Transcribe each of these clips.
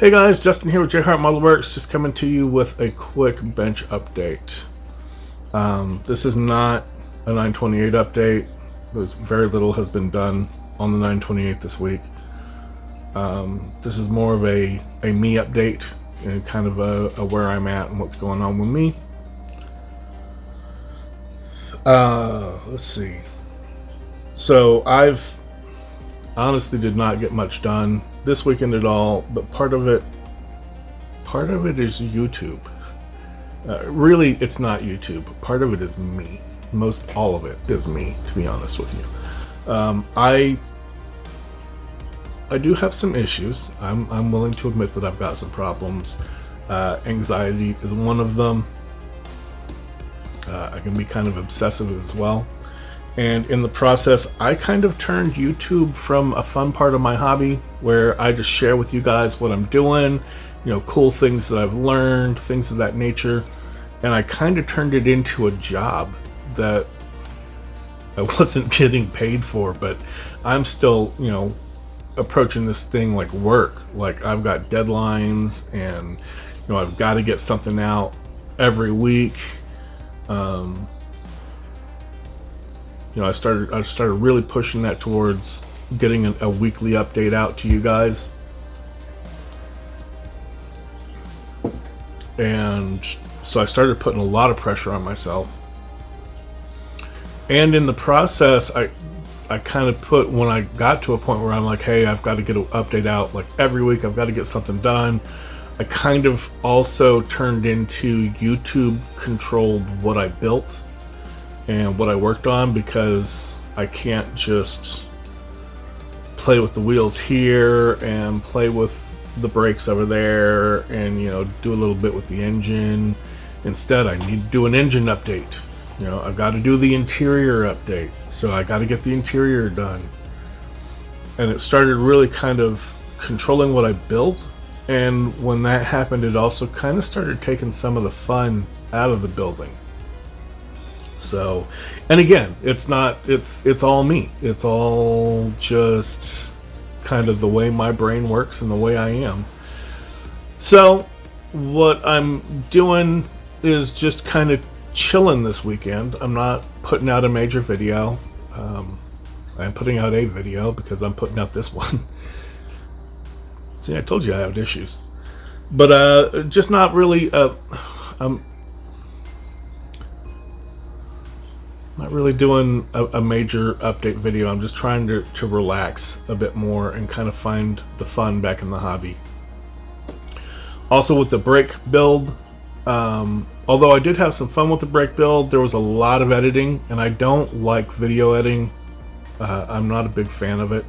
Hey guys, Justin here with Jhart Modelworks, just coming to you with a quick bench update. This is not a 928 update. There's very little has been done on the 928 this week. This is more of a me update and kind of a where I'm at and what's going on with me. Let's see. So I've honestly did not get much done this weekend at all, but part of it is YouTube. Really, it's not YouTube. Part of it is me. Most all of it is me, to be honest with you. I do have some issues. I'm willing to admit that I've got some problems. Anxiety is one of them. I can be kind of obsessive as well. And in the process, I kind of turned YouTube from a fun part of my hobby where I just share with you guys what I'm doing, cool things that I've learned, things of that nature. And I kind of turned it into a job that I wasn't getting paid for, but I'm still, approaching this thing like work. Like I've got deadlines and, I've got to get something out every week. I started really pushing that towards getting a weekly update out to you guys. And so I started putting a lot of pressure on myself. And in the process, I kind of put, when I got to a point where I'm like, hey, I've got to get an update out like every week, I've got to get something done. I kind of also turned into YouTube controlled what I built and what I worked on, because I can't just play with the wheels here and play with the brakes over there and do a little bit with the engine. Instead, I need to do an engine update. I've got to do the interior update, so I got to get the interior done. And it started really kind of controlling what I built, and when that happened, it also kind of started taking some of the fun out of the building. So, and again, it's all me. It's all just kind of the way my brain works and the way I am. So what I'm doing is just kind of chilling this weekend. I'm not putting out a major video. I'm putting out a video because I'm putting out this one. See, I told you I have issues. But just not really I'm not really doing a major update video. I'm just trying to relax a bit more and kind of find the fun back in the hobby. Also with the brake build, although I did have some fun with the brake build, there was a lot of editing, and I don't like video editing. I'm not a big fan of it.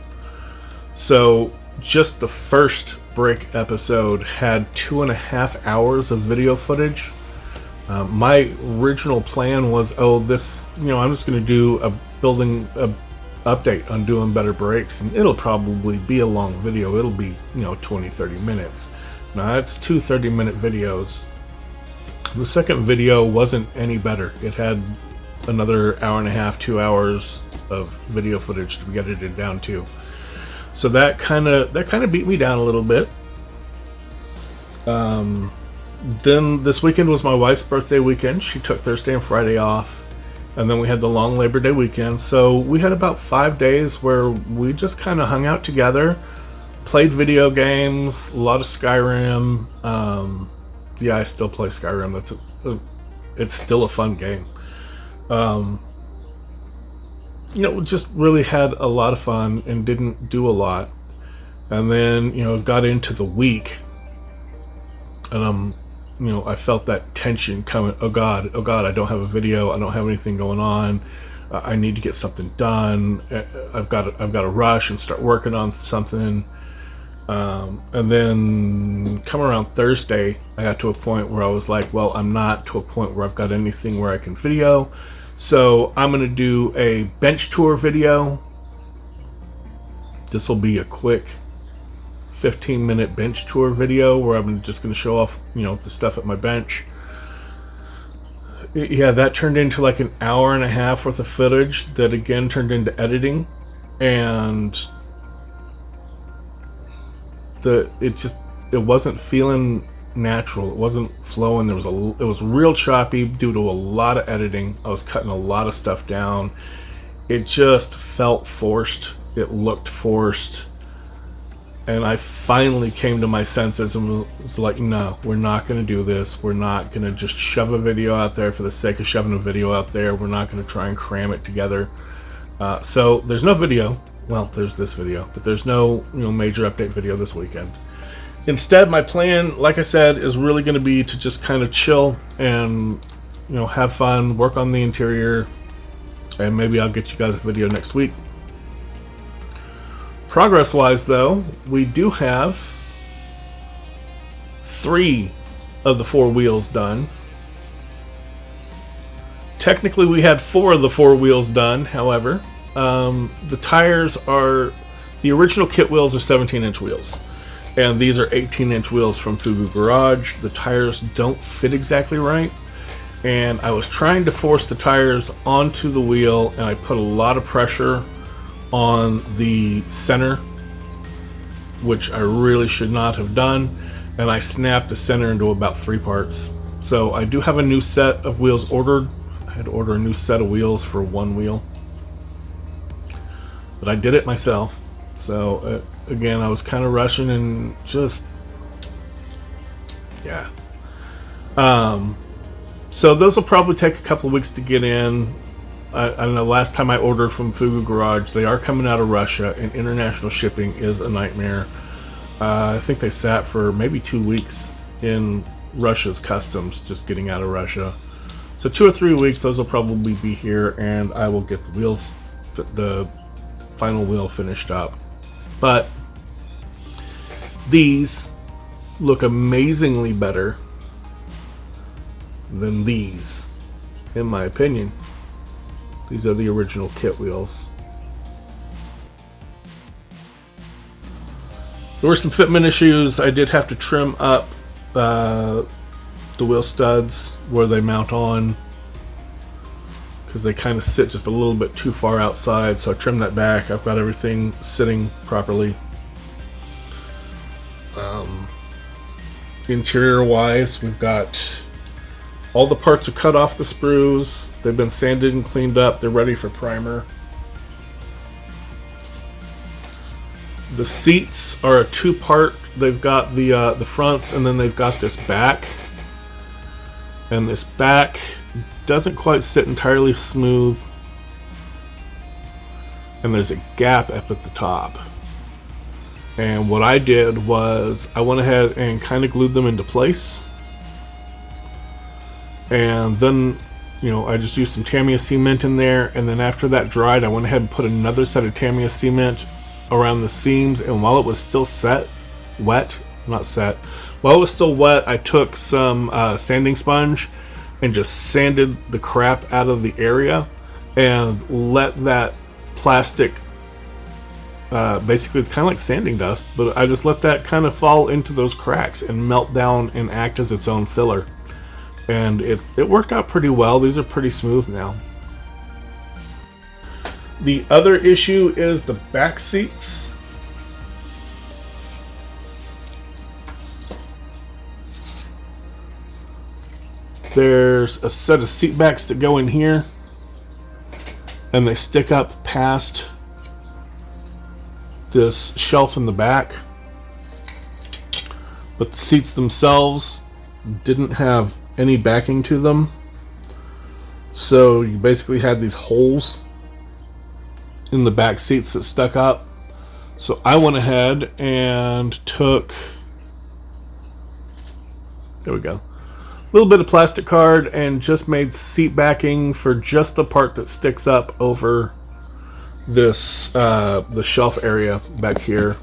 So just the first brake episode had 2.5 hours of video footage. My original plan was, I'm just going to do a building update on doing better brakes, and it'll probably be a long video. It'll be 20-30 minutes. Now it's 2 30-minute videos. The second video wasn't any better. It had another hour and a half, 2 hours of video footage to get it down to. So that kind of beat me down a little bit. Then this weekend was my wife's birthday weekend. She took Thursday and Friday off, and then we had the long Labor Day weekend. So we had about 5 days where we just kind of hung out together, played video games, a lot of Skyrim. Yeah, I still play Skyrim. It's still a fun game. Just really had a lot of fun and didn't do a lot. And then, got into the week, and I felt that tension coming. Oh God, I don't have a video. I don't have anything going on. I need to get something done. I've got to rush and start working on something. And then come around Thursday, I got to a point where I was like, well, I'm not to a point where I've got anything where I can video. So I'm going to do a bench tour video. This will be a quick 15-minute bench tour video where I'm just going to show off, the stuff at my bench. Yeah, that turned into like an hour and a half worth of footage that again turned into editing, and it wasn't feeling natural. It wasn't flowing. It was real choppy due to a lot of editing. I was cutting a lot of stuff down. It just felt forced. It looked forced. And I finally came to my senses and was like, no, we're not going to do this. We're not going to just shove a video out there for the sake of shoving a video out there. We're not going to try and cram it together. So there's no video. Well, there's this video, but there's no major update video this weekend. Instead, my plan, like I said, is really going to be to just kind of chill and have fun, work on the interior, and maybe I'll get you guys a video next week. Progress-wise, though, we do have 3 of the 4 wheels done. Technically, we had 4 of the 4 wheels done, however. The tires are... The original kit wheels are 17-inch wheels. And these are 18-inch wheels from Fugu Garage. The tires don't fit exactly right. And I was trying to force the tires onto the wheel, and I put a lot of pressure on the center, which I really should not have done, and I snapped the center into about 3 parts. So I do have a new set of wheels ordered. I had to order a new set of wheels for 1 wheel, but I did it myself. So again, I was kind of rushing and just so those will probably take a couple of weeks to get in. I don't know, last time I ordered from Fugu Garage, they are coming out of Russia, and international shipping is a nightmare. I think they sat for maybe 2 weeks in Russia's customs, just getting out of Russia. So 2 or 3 weeks, those will probably be here, and I will get the wheels, the final wheel finished up. But these look amazingly better than these, in my opinion. These are the original kit wheels. There were some fitment issues. I did have to trim up the wheel studs where they mount on, because they kind of sit just a little bit too far outside, so I trimmed that back. I've got everything sitting properly. Interior wise, we've got all the parts are cut off the sprues. They've been sanded and cleaned up. They're ready for primer. The seats are a 2-part. They've got the fronts, and then they've got this back. And this back doesn't quite sit entirely smooth. And there's a gap up at the top. And what I did was I went ahead and kind of glued them into place. And then, I just used some Tamiya cement in there, and then after that dried, I went ahead and put another set of Tamiya cement around the seams, and while it was still wet, I took some sanding sponge and just sanded the crap out of the area and let that plastic, basically it's kind of like sanding dust, but I just let that kind of fall into those cracks and melt down and act as its own filler. And it worked out pretty well. These are pretty smooth now. The other issue is the back seats. There's a set of seat backs that go in here, and they stick up past this shelf in the back. But the seats themselves didn't have any backing to them, so you basically had these holes in the back seats that stuck up. So I went ahead and took, there we go, a little bit of plastic card and just made seat backing for just the part that sticks up over this the shelf area back here.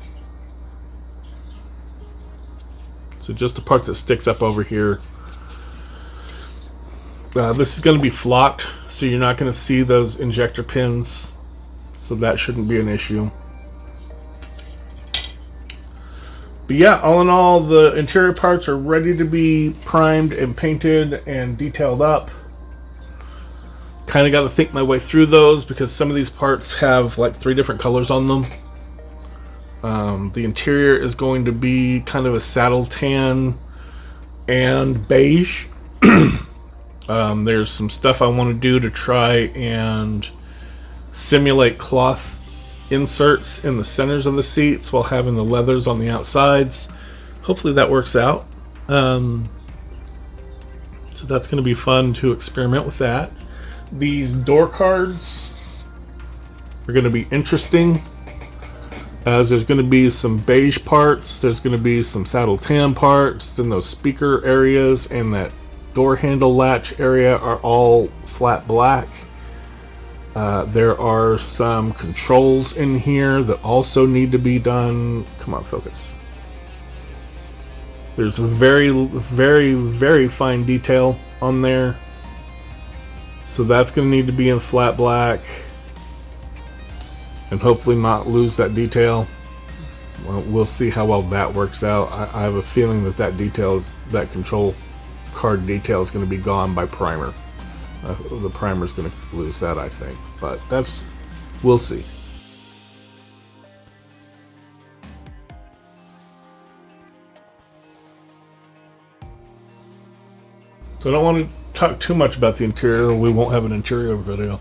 So just the part that sticks up over here. This is going to be flocked, so you're not going to see those injector pins, so that shouldn't be an issue. But yeah, all in all, the interior parts are ready to be primed and painted and detailed up. Kind of got to think my way through those, because some of these parts have like 3 different colors on them. The interior is going to be kind of a saddle tan and beige. There's some stuff I want to do to try and simulate cloth inserts in the centers of the seats while having the leathers on the outsides. Hopefully that works out. So that's going to be fun to experiment with that. These door cards are going to be interesting, as there's going to be some beige parts, there's going to be some saddle tan parts, then those speaker areas and that door handle latch area are all flat black. There are some controls in here that also need to be done. Come on, focus. There's very, very, very fine detail on there. So that's going to need to be in flat black. And hopefully not lose that detail. Well, we'll see how well that works out. I have a feeling that control card detail is going to be gone by primer. The primer is going to lose that, I think. But we'll see. So I don't want to talk too much about the interior. We won't have an interior video.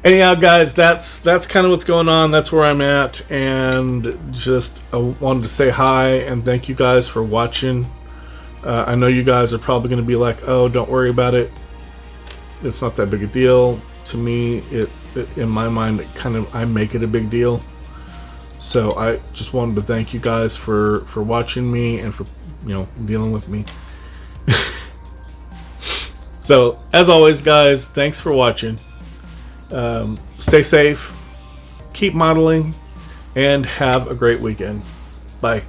Anyhow, guys, that's kind of what's going on. That's where I'm at, and just I wanted to say hi and thank you guys for watching. I know you guys are probably going to be like, "Oh, don't worry about it. It's not that big a deal." To me, it in my mind, I make it a big deal. So I just wanted to thank you guys for watching me and for dealing with me. So as always, guys, thanks for watching. Stay safe, keep modeling, and have a great weekend. Bye.